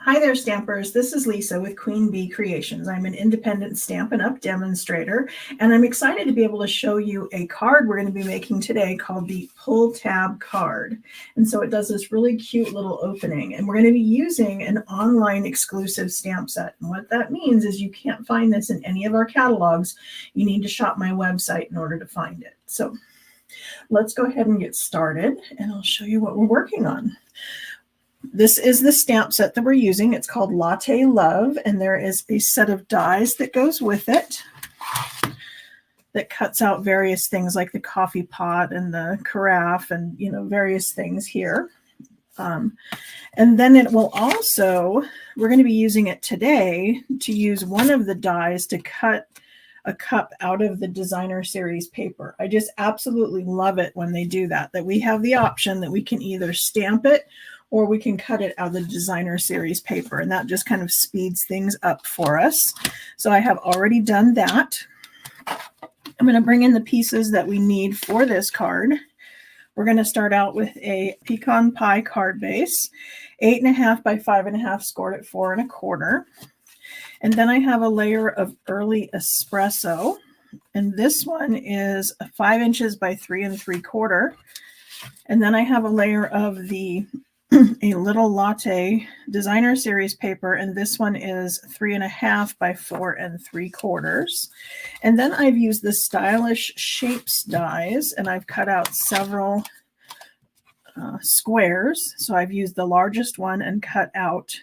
Hi there, Stampers. This is Lisa with Queen Bee Creations. I'm an independent Stampin' Up! Demonstrator, and I'm excited to be able to show you a card we're going to be making today called the Pull Tab card. And so it does this really cute little opening, and we're going to be using an online exclusive stamp set. And what that means is you can't find this in any of our catalogs. You need to shop my website in order to find it. So let's go ahead and get started, and I'll show you what we're working on. This is the stamp set that we're using. It's called Latte Love, and there is a set of dies that goes with it that cuts out various things like the coffee pot and the carafe and, various things here. And then it will also, we're going to be using it today to use one of the dies to cut a cup out of the designer series paper. I just absolutely love it when they do that we have the option that we can either stamp it or we can cut it out of the designer series paper, and that just kind of speeds things up for us. So I have already done that. I'm going to bring in the pieces that we need for this card. We're going to start out with a pecan pie card base, 8.5 by 5.5, scored at 4 1/4. And then I have a layer of early espresso, and this one is 5 inches by 3 3/4. And then I have a layer of the a little latte designer series paper, and this one is 3.5 by 4 3/4. And then I've used the Stylish Shapes dies, and I've cut out several squares. So I've used the largest one and cut out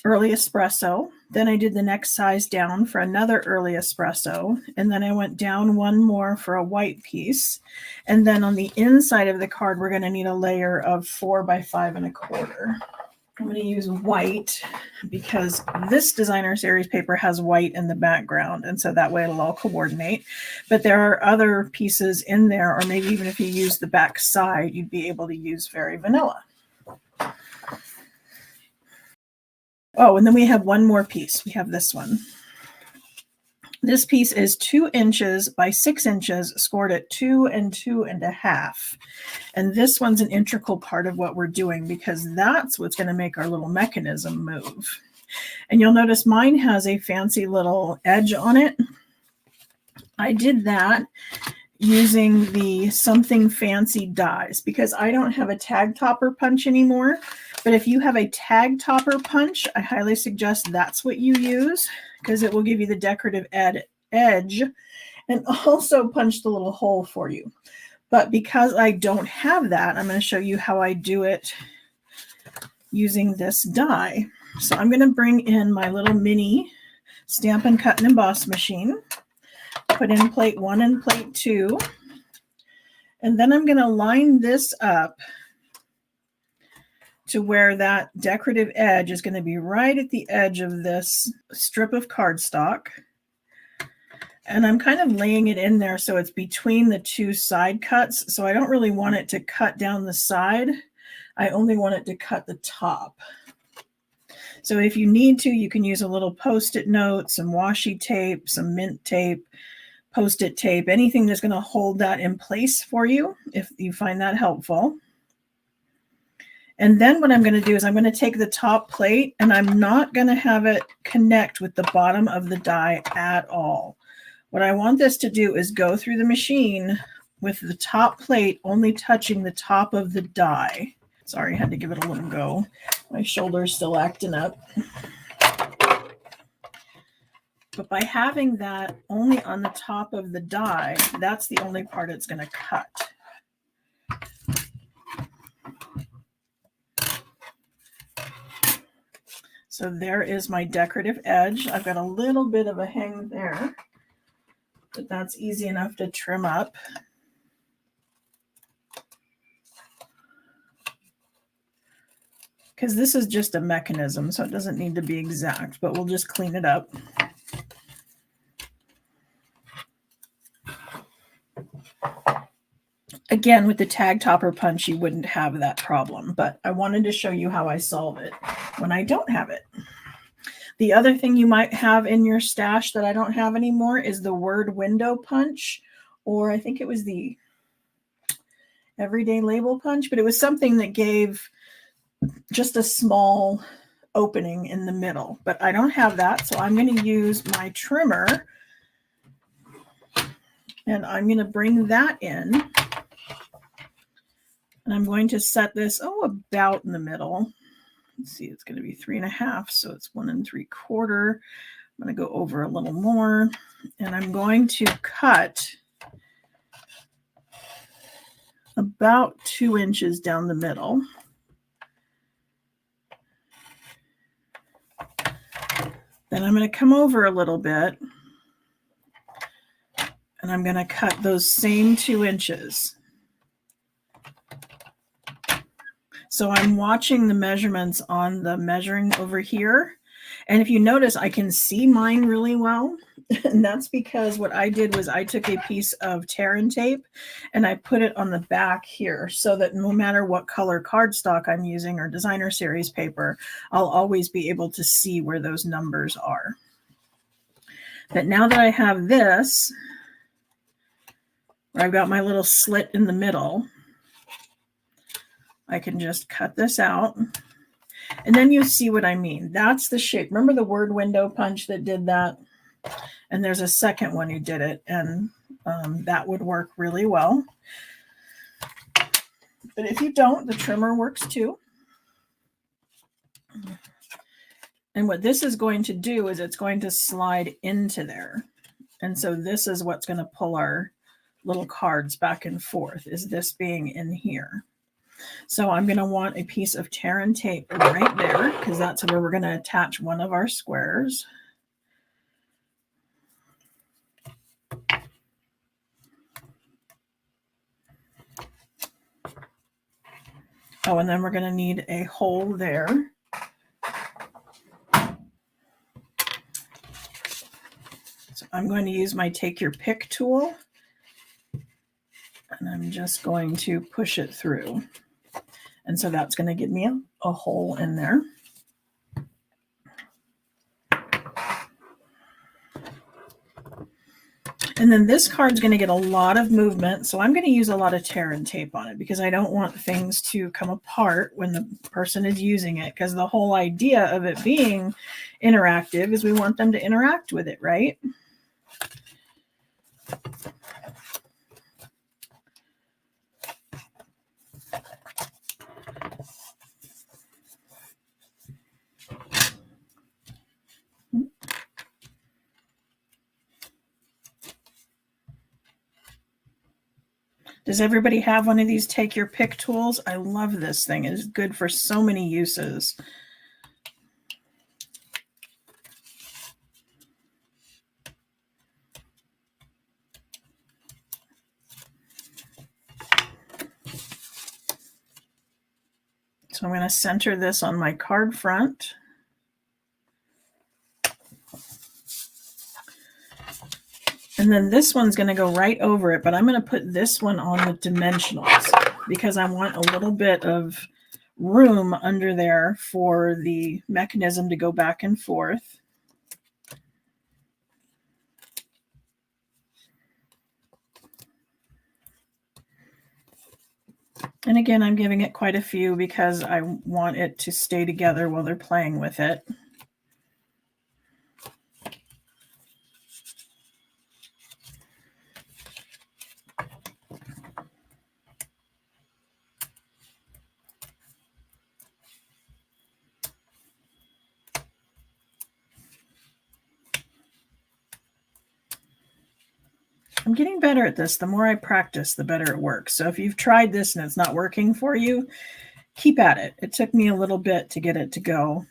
early espresso. Then I did the next size down for another early espresso, and then I went down one more for a white piece. And then on the inside of the card, we're going to need a layer of 4 by 5 1/4. I'm going to use white because this designer series paper has white in the background, and so that way it'll all coordinate. But there are other pieces in there, or maybe even if you use the back side, you'd be able to use Very Vanilla. Oh, and then we have one more piece. We have this one. This piece is 2 inches by 6 inches, scored at 2 2 1/2. And this one's an integral part of what we're doing because that's what's going to make our little mechanism move. And you'll notice mine has a fancy little edge on it. I did that using the Something Fancy dies because I don't have a tag topper punch anymore. But if you have a tag topper punch, I highly suggest that's what you use because it will give you the decorative edge and also punch the little hole for you. But because I don't have that, I'm going to show you how I do it using this die. So I'm going to bring in my little mini Stampin' Cut and Emboss machine, put in plate 1 and plate 2, and then I'm going to line this up to where that decorative edge is going to be right at the edge of this strip of cardstock. And I'm kind of laying it in there so it's between the two side cuts. So I don't really want it to cut down the side. I only want it to cut the top. So if you need to, you can use a little Post-it note, some washi tape, some mint tape, Post-it tape, anything that's going to hold that in place for you if you find that helpful. And then what I'm going to do is I'm going to take the top plate and I'm not going to have it connect with the bottom of the die at all. What I want this to do is go through the machine with the top plate only touching the top of the die. Sorry, I had to give it a little go. My shoulder's still acting up. But by having that only on the top of the die, that's the only part it's going to cut. So there is my decorative edge. I've got a little bit of a hang there, but that's easy enough to trim up. Because this is just a mechanism, so it doesn't need to be exact, but we'll just clean it up. Again, with the tag topper punch, you wouldn't have that problem, but I wanted to show you how I solve it when I don't have it. The other thing you might have in your stash that I don't have anymore is the word window punch, or I think it was the everyday label punch, but it was something that gave just a small opening in the middle, but I don't have that. So I'm going to use my trimmer and I'm going to bring that in. And I'm going to set this, about in the middle. Let's see, it's going to be 3.5. So it's 1 3/4. I'm going to go over a little more and I'm going to cut about 2 inches down the middle. Then I'm going to come over a little bit and I'm going to cut those same 2 inches. So I'm watching the measurements on the measuring over here. And if you notice, I can see mine really well. And that's because what I did was I took a piece of tear-in tape and I put it on the back here so that no matter what color cardstock I'm using or designer series paper, I'll always be able to see where those numbers are. But now that I have this, where I've got my little slit in the middle, I can just cut this out. And then you see what I mean. That's the shape. Remember the word window punch that did that? And there's a second one who did it. And that would work really well. But if you don't, the trimmer works too. And what this is going to do is it's going to slide into there. And so this is what's going to pull our little cards back and forth, is this being in here. So I'm going to want a piece of tear-in tape right there because that's where we're going to attach one of our squares. Oh, and then we're going to need a hole there. So I'm going to use my Take Your Pick tool. And I'm just going to push it through. And so that's going to give me a hole in there. And then this card's going to get a lot of movement. So I'm going to use a lot of tear-in tape on it because I don't want things to come apart when the person is using it. Because the whole idea of it being interactive is we want them to interact with it, right? Does everybody have one of these Take Your Pick tools? I love this thing. It's good for so many uses. So I'm going to center this on my card front. And then this one's going to go right over it, but I'm going to put this one on with dimensionals because I want a little bit of room under there for the mechanism to go back and forth. And again, I'm giving it quite a few because I want it to stay together while they're playing with it. I'm getting better at this. The more I practice, the better it works. So if you've tried this and it's not working for you, keep at it. It took me a little bit to get it to go,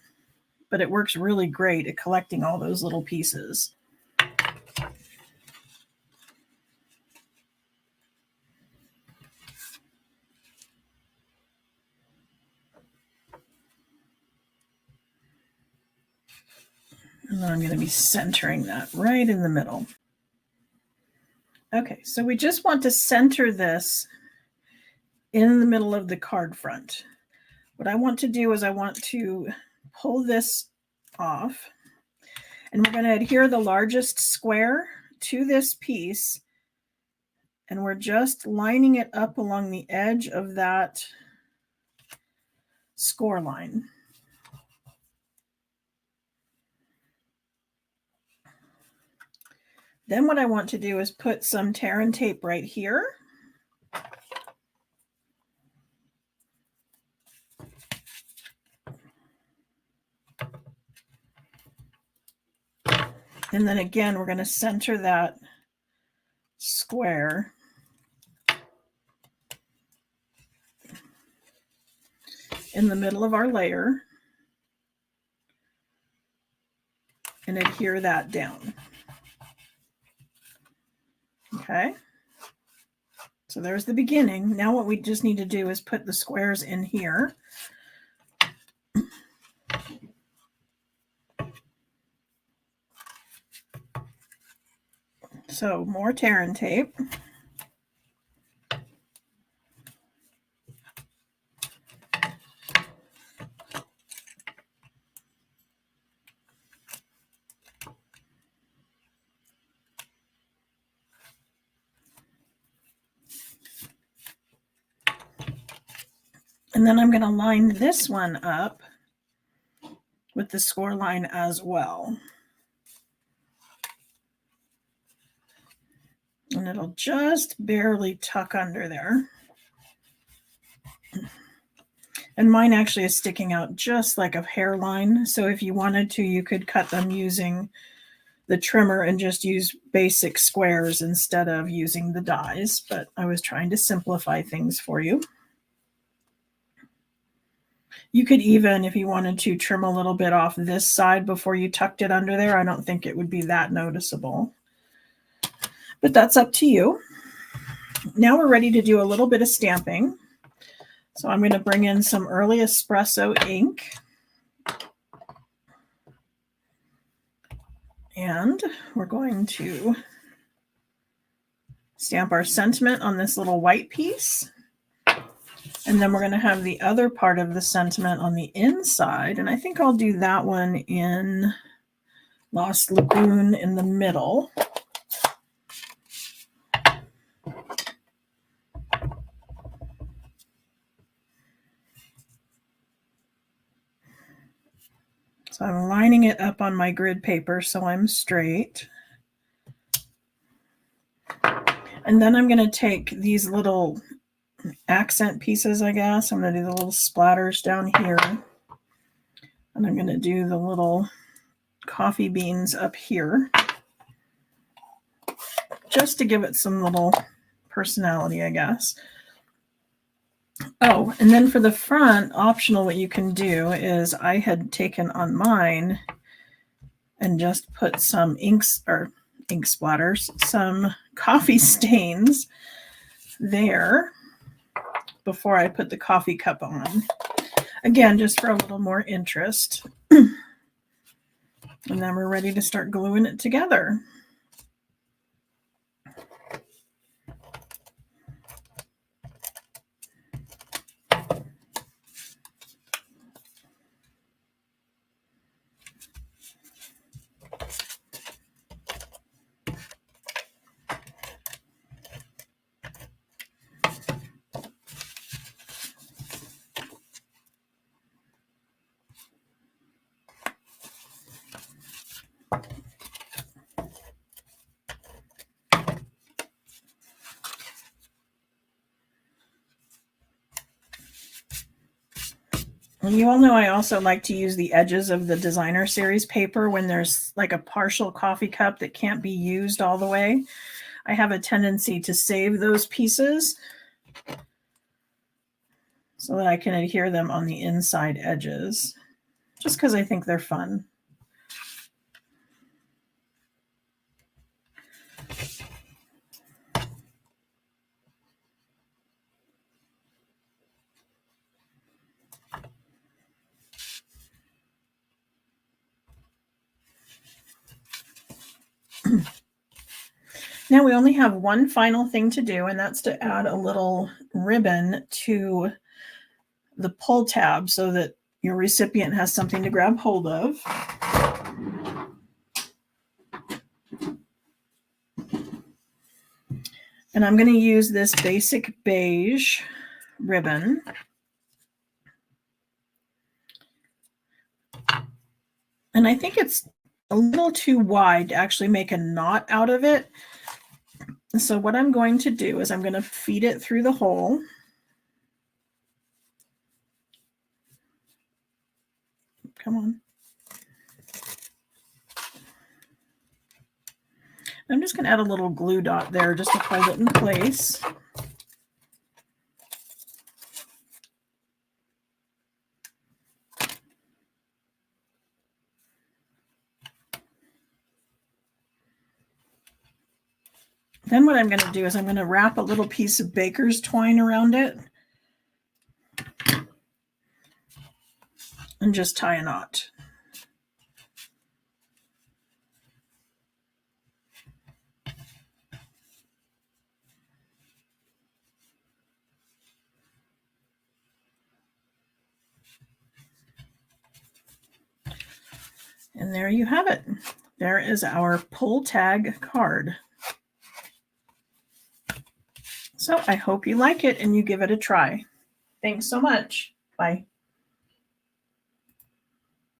but it works really great at collecting all those little pieces. And then I'm going to be centering that right in the middle. Okay, so we just want to center this in the middle of the card front. What I want to do is I want to pull this off, and we're going to adhere the largest square to this piece, and we're just lining it up along the edge of that score line. Then what I want to do is put some tear and tape right here. And then again, we're going to center that square in the middle of our layer and adhere that down. Okay. So there's the beginning. Now what we just need to do is put the squares in here. So more tear and tape. And then I'm going to line this one up with the score line as well. And it'll just barely tuck under there. And mine actually is sticking out just like a hairline. So if you wanted to, you could cut them using the trimmer and just use basic squares instead of using the dies. But I was trying to simplify things for you. You could even, if you wanted to, trim a little bit off this side before you tucked it under there. I don't think it would be that noticeable. But that's up to you. Now we're ready to do a little bit of stamping. So I'm going to bring in some early espresso ink. And we're going to stamp our sentiment on this little white piece. And then we're going to have the other part of the sentiment on the inside. And I think I'll do that one in Lost Lagoon in the middle. So I'm lining it up on my grid paper so I'm straight. And then I'm going to take these little accent pieces, I guess. I'm going to do the little splatters down here. And I'm going to do the little coffee beans up here, just to give it some little personality, I guess. Oh, and then for the front, optional, what you can do is I had taken on mine and just put some ink splatters, some coffee stains there before I put the coffee cup on. Again, just for a little more interest. And then we're ready to start gluing it together. And you all know I also like to use the edges of the designer series paper when there's like a partial coffee cup that can't be used all the way. I have a tendency to save those pieces so that I can adhere them on the inside edges, just because I think they're fun. Now we only have one final thing to do, and that's to add a little ribbon to the pull tab so that your recipient has something to grab hold of. And I'm going to use this basic beige ribbon. And I think it's a little too wide to actually make a knot out of it. So what I'm going to do is I'm going to feed it through the hole. Come on. I'm just going to add a little glue dot there just to hold it in place. Then what I'm going to do is I'm going to wrap a little piece of baker's twine around it and just tie a knot. And there you have it. There is our pull tag card. So I hope you like it and you give it a try. Thanks so much. Bye.